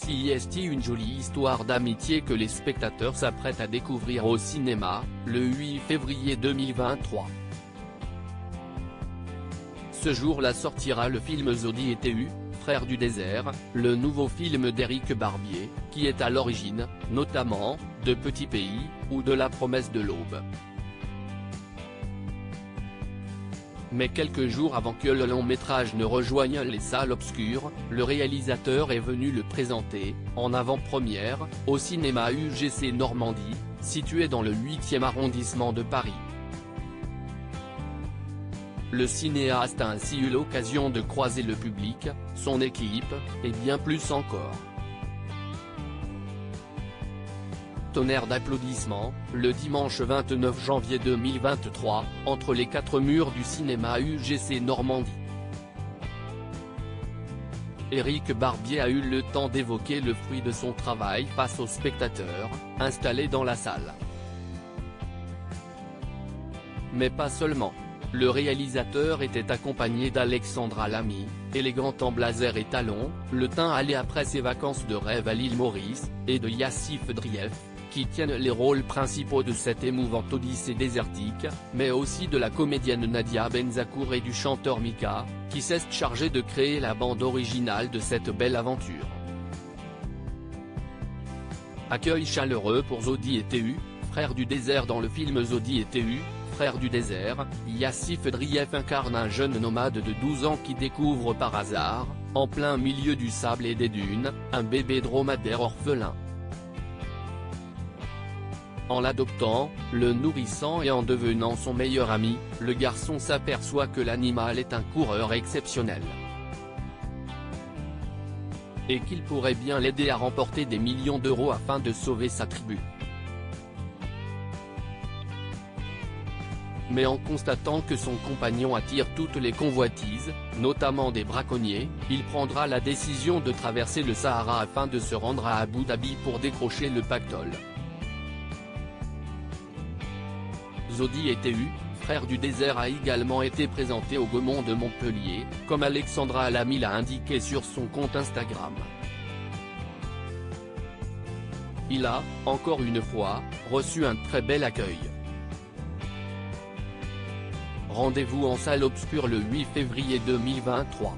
C'est une jolie histoire d'amitié que les spectateurs s'apprêtent à découvrir au cinéma, le 8 février 2023. Ce jour-là sortira le film Zodi et Tu, Frères du désert, le nouveau film d'Éric Barbier, qui est à l'origine, notamment, de Petit Pays, ou de La promesse de l'aube. Mais quelques jours avant que le long-métrage ne rejoigne les salles obscures, le réalisateur est venu le présenter, en avant-première, au cinéma UGC Normandie, situé dans le 8e arrondissement de Paris. Le cinéaste a ainsi eu l'occasion de croiser le public, son équipe, et bien plus encore. Tonnerre d'applaudissements, le dimanche 29 janvier 2023, entre les quatre murs du cinéma UGC Normandie. Éric Barbier a eu le temps d'évoquer le fruit de son travail face aux spectateurs, installés dans la salle. Mais pas seulement. Le réalisateur était accompagné d'Alexandra Lamy, élégante en blazer et talons, le teint allé après ses vacances de rêve à l'île Maurice, et de Yassif Drief, qui tiennent les rôles principaux de cette émouvante odyssée désertique, mais aussi de la comédienne Nadia Benzakour et du chanteur Mika, qui s'est chargé de créer la bande originale de cette belle aventure. Accueil chaleureux pour Zodi et Tu, Frères du désert. Dans le film Zodi et Tu, Frères du désert, Yassif Drief incarne un jeune nomade de 12 ans qui découvre par hasard, en plein milieu du sable et des dunes, un bébé dromadaire orphelin. En l'adoptant, le nourrissant et en devenant son meilleur ami, le garçon s'aperçoit que l'animal est un coureur exceptionnel. Et qu'il pourrait bien l'aider à remporter des millions d'euros afin de sauver sa tribu. Mais en constatant que son compagnon attire toutes les convoitises, notamment des braconniers, il prendra la décision de traverser le Sahara afin de se rendre à Abu Dhabi pour décrocher le pactole. Zodi et Tu, Frères du désert a également été présenté au Gaumont de Montpellier, comme Alexandra Lamy l'a indiqué sur son compte Instagram. Il a, encore une fois, reçu un très bel accueil. Rendez-vous en salle obscure le 8 février 2023.